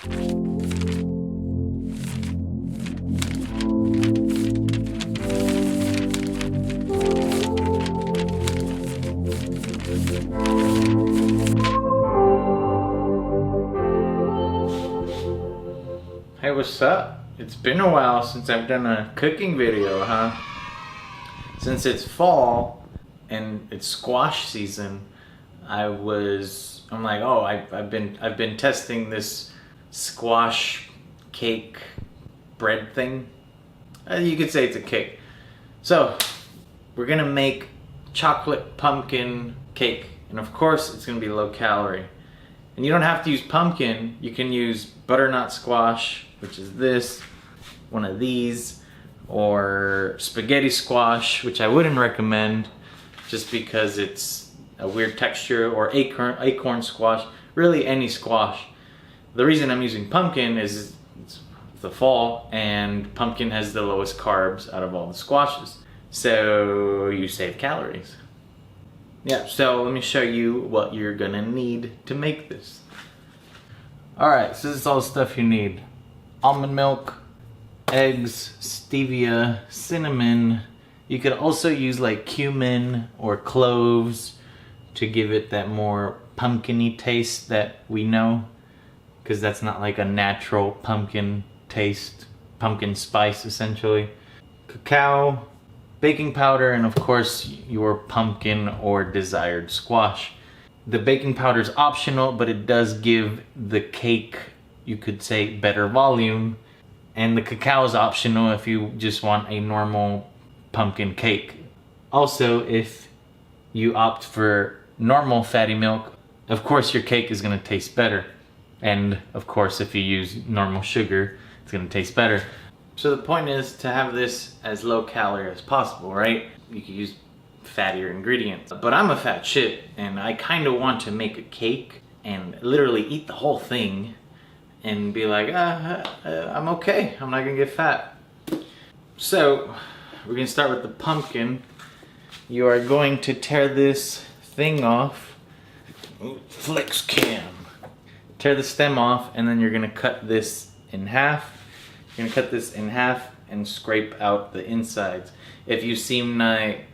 Hey, what's up? It's been a while since I've done a cooking video, huh? Since it's fall and it's squash season, I'm like, oh, I've been testing this squash cake bread thing. You could say it's a cake. So we're gonna make chocolate pumpkin cake, and of course it's gonna be low calorie. And you don't have to use pumpkin. You can use butternut squash, which is this, one of these, or spaghetti squash, which I wouldn't recommend just because it's a weird texture, or acorn squash, really any squash. The reason I'm using pumpkin is it's the fall and pumpkin has the lowest carbs out of all the squashes. So you save calories. Yeah, so let me show you what you're gonna need to make this. Alright, so this is all the stuff you need. Almond milk, eggs, stevia, cinnamon. You could also use like cumin or cloves to give it that more pumpkin-y taste that we know, because that's not like a natural pumpkin taste, pumpkin spice essentially. Cacao, baking powder, and of course your pumpkin or desired squash. The baking powder is optional, but it does give the cake, you could say, better volume. And the cacao is optional if you just want a normal pumpkin cake. Also, if you opt for normal fatty milk, of course your cake is gonna taste better. And of course, if you use normal sugar, it's gonna taste better. So the point is to have this as low calorie as possible, right? You could use fattier ingredients. But I'm a fat shit, and I kind of want to make a cake and literally eat the whole thing and be like, I'm okay, I'm not gonna get fat. So we're gonna start with the pumpkin. You are going to tear this thing off. Flex cam. Tear the stem off, and then you're gonna cut this in half. You're gonna cut this in half and scrape out the insides. If you've seen my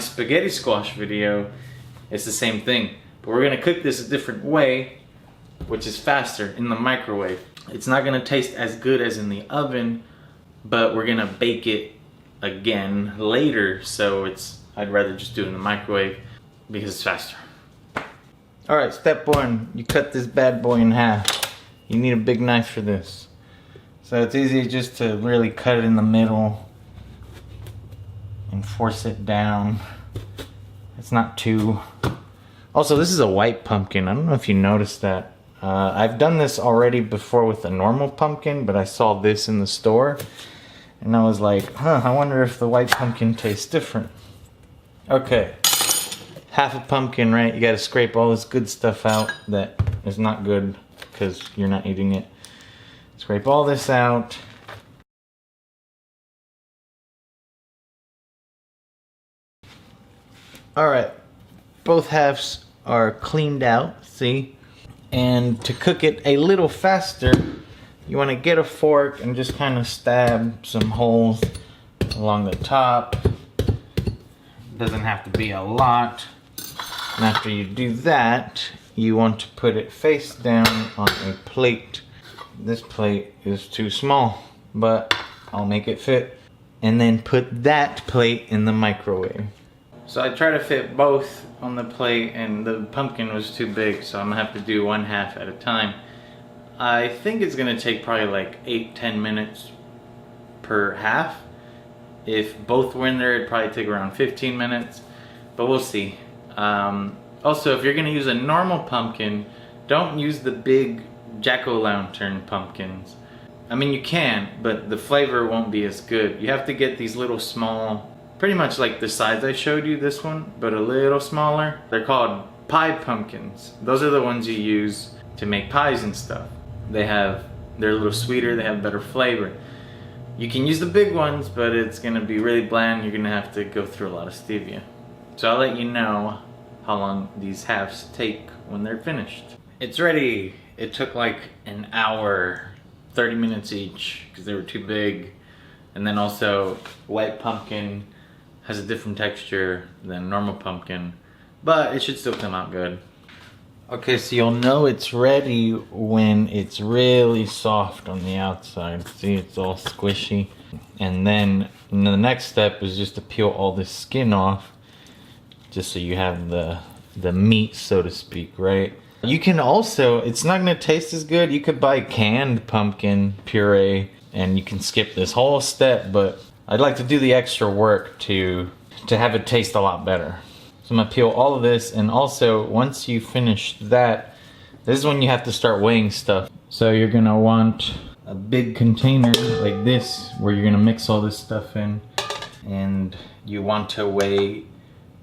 spaghetti squash video, it's the same thing. But we're gonna cook this a different way, which is faster, in the microwave. It's not gonna taste as good as in the oven, but we're gonna bake it again later, so I'd rather just do it in the microwave because it's faster. Alright, step one, you cut this bad boy in half. You need a big knife for this. So it's easy just to really cut it in the middle and force it down. It's not too... Also, this is a white pumpkin. I don't know if you noticed that. I've done this already before with a normal pumpkin, but I saw this in the store and I was like, I wonder if the white pumpkin tastes different. Okay, half a pumpkin, right? You gotta scrape all this good stuff out that is not good because you're not eating it. Scrape all this out. Alright, both halves are cleaned out, see? And to cook it a little faster, you want to get a fork and just kind of stab some holes along the top. Doesn't have to be a lot. And after you do that, you want to put it face down on a plate. This plate is too small, but I'll make it fit. And then put that plate in the microwave. So I try to fit both on the plate, and the pumpkin was too big, so I'm gonna have to do one half at a time. I think it's gonna take probably like 8-10 minutes per half. If both were in there, it'd probably take around 15 minutes, but we'll see. Also, if you're gonna use a normal pumpkin, don't use the big jack-o'-lantern pumpkins. I mean, you can, but the flavor won't be as good. You have to get these little small, pretty much like the size I showed you, this one, but a little smaller. They're called pie pumpkins. Those are the ones you use to make pies and stuff. They're a little sweeter, they have better flavor. You can use the big ones, but it's gonna be really bland. You're gonna have to go through a lot of stevia. So I'll let you know how long these halves take when they're finished. It's ready. It took like an hour, 30 minutes each, because they were too big. And then also, white pumpkin has a different texture than normal pumpkin, but it should still come out good. Okay, so you'll know it's ready when it's really soft on the outside. See, it's all squishy. And then the next step is just to peel all this skin off, just so you have the meat, so to speak, right? You can also, it's not gonna taste as good. You could buy canned pumpkin puree and you can skip this whole step, but I'd like to do the extra work to have it taste a lot better. So I'm gonna peel all of this, and also once you finish that, this is when you have to start weighing stuff. So you're gonna want a big container like this where you're gonna mix all this stuff in, and you want to weigh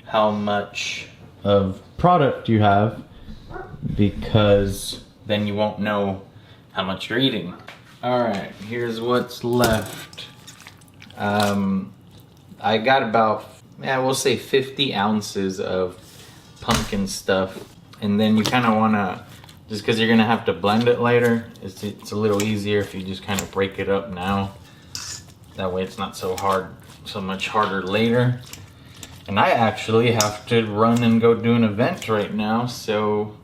how much of product you have, because then you won't know how much you're eating. Alright, here's what's left. I got about, we'll say 50 ounces of pumpkin stuff. And then you kind of want to, just because you're going to have to blend it later, it's a little easier if you just kind of break it up now. That way it's not so much harder later. And I actually have to run and go do an event right now, so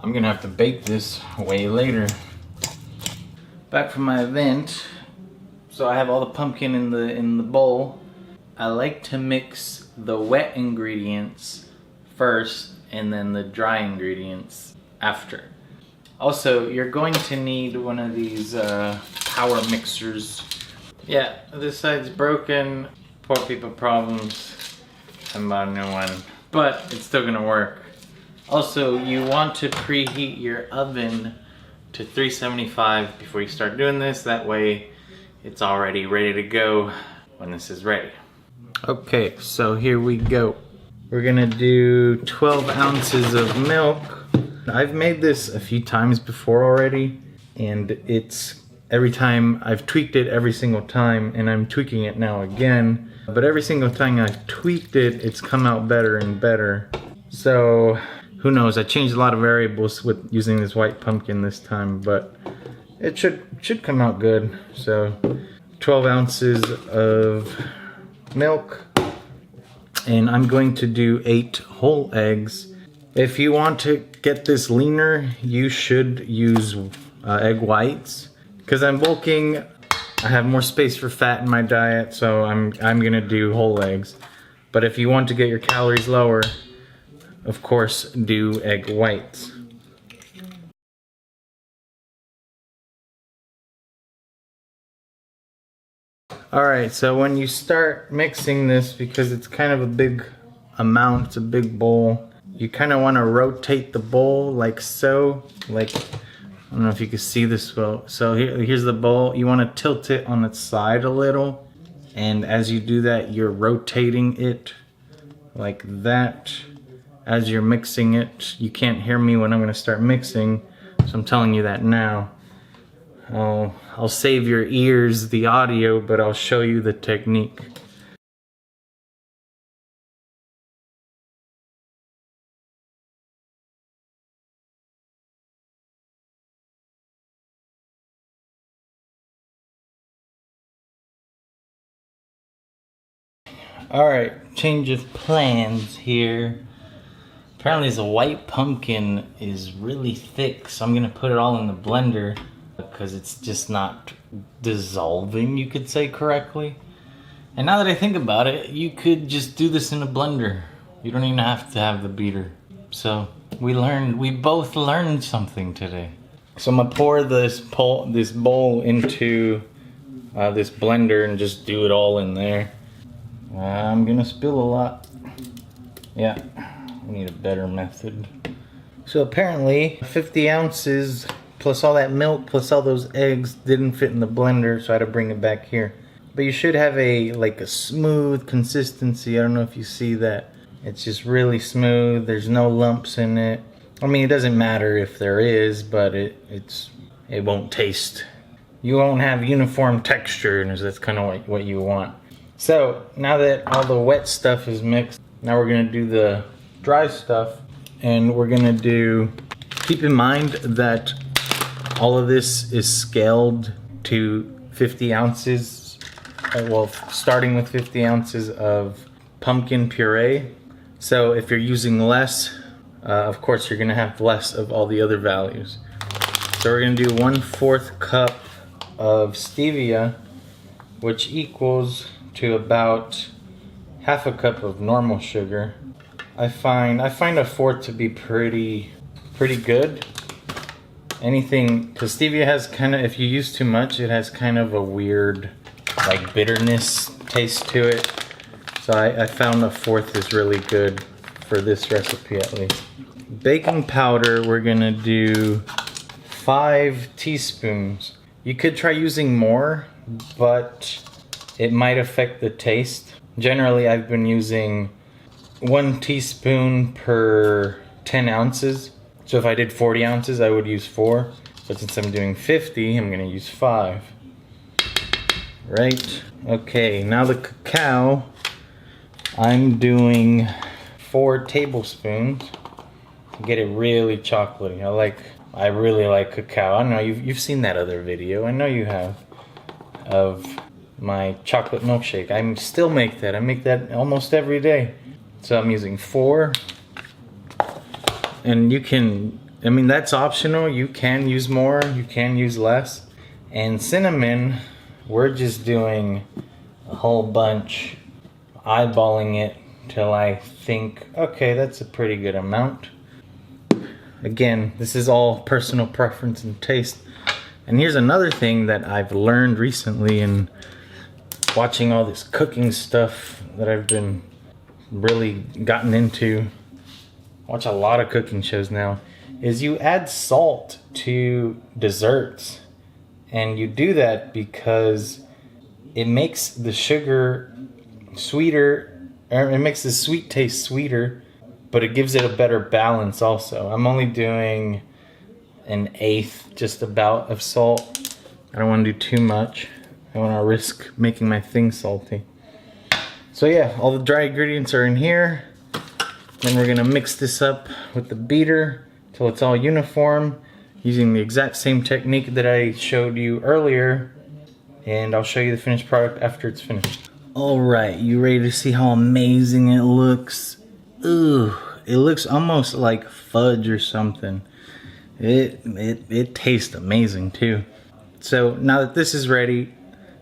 I'm gonna have to bake this way later. Back from my event, so I have all the pumpkin in the bowl. I like to mix the wet ingredients first and then the dry ingredients after. Also, you're going to need one of these power mixers. Yeah, this side's broken. Poor people problems. I bought a new one, but it's still gonna work. Also, you want to preheat your oven to 375 before you start doing this. That way, it's already ready to go when this is ready. Okay, so here we go. We're gonna do 12 ounces of milk. I've made this a few times before already, and every time I've tweaked it every single time, and I'm tweaking it now again. But every single time I've tweaked it, it's come out better and better. So, who knows? I changed a lot of variables with using this white pumpkin this time, but it should come out good. So, 12 ounces of milk, and I'm going to do 8 whole eggs. If you want to get this leaner, you should use egg whites. Because I'm bulking, I have more space for fat in my diet, so I'm gonna do whole eggs. But if you want to get your calories lower, of course, do egg whites. Alright, so when you start mixing this, because it's kind of a big amount, it's a big bowl, you kind of want to rotate the bowl like so. Like, I don't know if you can see this well. So here's the bowl. You want to tilt it on its side a little. And as you do that, you're rotating it like that. As you're mixing it, you can't hear me when I'm going to start mixing, so I'm telling you that now. I'll save your ears the audio, but I'll show you the technique. Alright, change of plans here. Apparently the white pumpkin is really thick, so I'm gonna put it all in the blender because it's just not dissolving, you could say correctly. And now that I think about it, you could just do this in a blender. You don't even have to have the beater. So we both learned something today. So I'm gonna pour this bowl into this blender and just do it all in there. I'm gonna spill a lot. Yeah, we need a better method. So apparently 50 ounces plus all that milk plus all those eggs didn't fit in the blender, so I had to bring it back here. But you should have a smooth consistency. I don't know if you see that. It's just really smooth. There's no lumps in it. I mean, it doesn't matter if there is, but it won't taste. You won't have uniform texture, and that's kind of what you want. So now that all the wet stuff is mixed, now we're gonna do the dry stuff, and we're gonna keep in mind that All of this is scaled to 50 ounces. Well, starting with 50 ounces of pumpkin puree. So if you're using less, of course you're gonna have less of all the other values. So we're gonna do 1/4 cup of stevia, which equals to about 1/2 cup of normal sugar. I find 1/4 to be pretty good. Anything, because stevia has kind of, if you use too much, it has kind of a weird like bitterness taste to it. So I found 1/4 is really good for this recipe at least. Baking powder, we're gonna do 5 teaspoons. You could try using more, but it might affect the taste. Generally, I've been using 1 teaspoon per 10 ounces. So if I did 40 ounces, I would use 4. But since I'm doing 50, I'm gonna use 5. Right, okay, now the cacao, I'm doing 4 tablespoons to get it really chocolatey. I really like cacao. I know you've seen that other video, I know you have, of my chocolate milkshake. I still make that. I make that almost every day. So I'm using 4. And you can, I mean, that's optional. You can use more, you can use less. And cinnamon, we're just doing a whole bunch, eyeballing it till I think, okay, that's a pretty good amount. Again, this is all personal preference and taste. And here's another thing that I've learned recently in watching all this cooking stuff that I've been really gotten into. Watch a lot of cooking shows now, is you add salt to desserts. And you do that because it makes the sugar sweeter, or it makes the sweet taste sweeter, but it gives it a better balance also. I'm only doing 1/8 just about of salt. I don't want to do too much. I want to risk making my thing salty. So yeah, all the dry ingredients are in here. Then we're gonna mix this up with the beater till it's all uniform, using the exact same technique that I showed you earlier. And I'll show you the finished product after it's finished. All right, you ready to see how amazing it looks? Ooh, it looks almost like fudge or something. It tastes amazing too. So now that this is ready,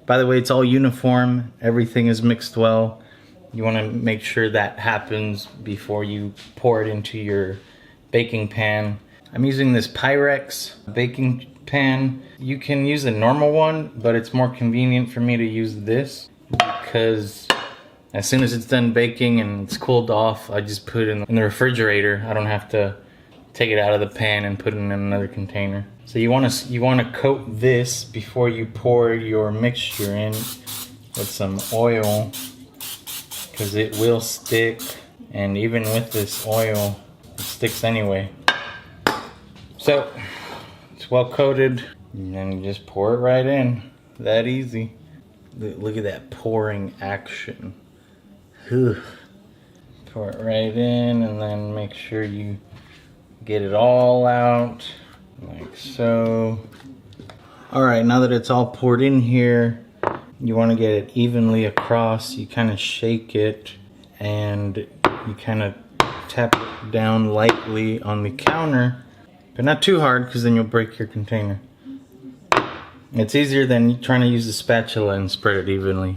by the way, it's all uniform, everything is mixed well. You want to make sure that happens before you pour it into your baking pan. I'm using this Pyrex baking pan. You can use a normal one, but it's more convenient for me to use this because as soon as it's done baking and it's cooled off, I just put it in the refrigerator. I don't have to take it out of the pan and put it in another container. So you want to coat this before you pour your mixture in with some oil, because it will stick, and even with this oil, it sticks anyway. So it's well coated, and then you just pour it right in. That easy. Look at that pouring action. Whew. Pour it right in, and then make sure you get it all out, like so. All right, now that it's all poured in here, you want to get it evenly across. You kind of shake it and you kind of tap it down lightly on the counter, but not too hard because then you'll break your container. It's easier than trying to use a spatula and spread it evenly.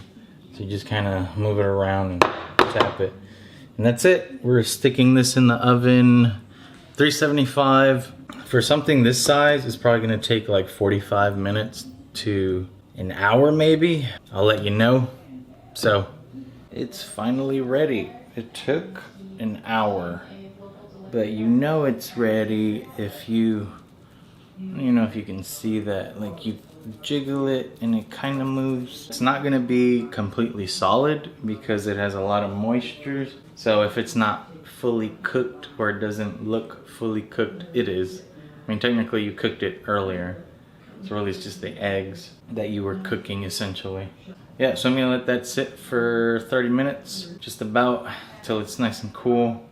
So you just kind of move it around and tap it. And that's it. We're sticking this in the oven, 375. For something this size, it's probably going to take like 45 minutes to an hour maybe. I'll let you know. So it's finally ready. It took an hour, but you know it's ready if you know, if you can see that, like you jiggle it and it kind of moves. It's not going to be completely solid because it has a lot of moisture. So if it's not fully cooked or it doesn't look fully cooked, it is. I mean, technically you cooked it earlier. So really it's just the eggs that you were cooking essentially. Yeah, so I'm gonna let that sit for 30 minutes, just about, till it's nice and cool.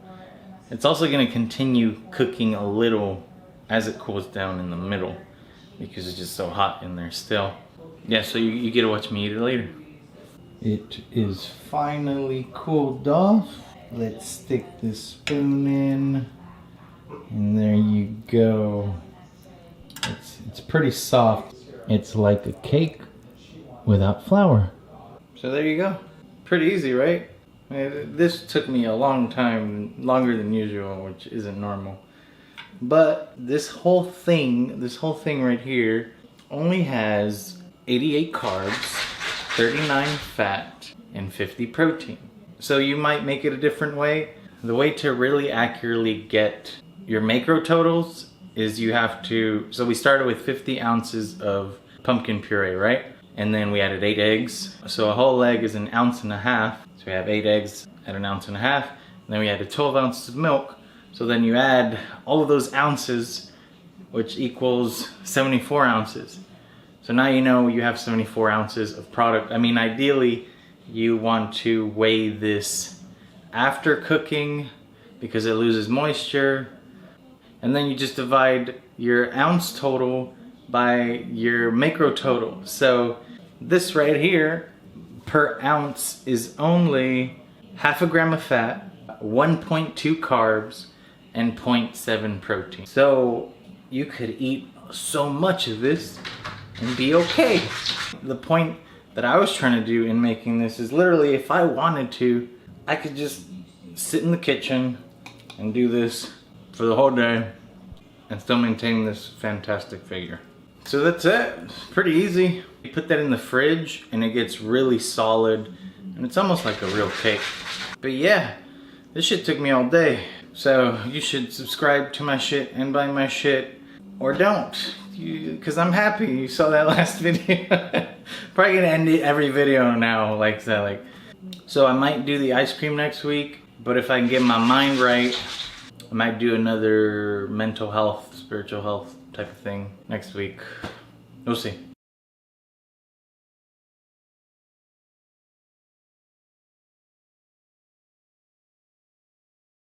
It's also gonna continue cooking a little as it cools down in the middle. because it's just so hot in there still. Yeah, so you get to watch me eat it later. It is finally cooled off. Let's stick the spoon in. And there you go. It's pretty soft. It's like a cake without flour. So there you go. Pretty easy, right? This took me a long time, longer than usual, which isn't normal. But this whole thing right here only has 88 carbs, 39 fat, and 50 protein. So you might make it a different way. The way to really accurately get your macro totals is you have to, so we started with 50 ounces of pumpkin puree, right? And then we added 8 eggs. So a whole egg is 1.5 ounces. So we have 8 eggs at 1.5 ounces. And then we added 12 ounces of milk. So then you add all of those ounces, which equals 74 ounces. So now you know you have 74 ounces of product. I mean, ideally, you want to weigh this after cooking because it loses moisture. And then you just divide your ounce total by your macro total. So this right here per ounce is only 0.5 gram of fat, 1.2 carbs, and 0.7 protein. So you could eat so much of this and be okay. The point that I was trying to do in making this is literally, if I wanted to, I could just sit in the kitchen and do this for the whole day and still maintain this fantastic figure. So that's it. It's pretty easy. You put that in the fridge and it gets really solid and it's almost like a real cake. But yeah, this shit took me all day. So you should subscribe to my shit and buy my shit, or don't, because I'm happy you saw that last video. Probably gonna end every video now like that. So I might do the ice cream next week, but if I can get my mind right, I might do another mental health, spiritual health type of thing next week. We'll see.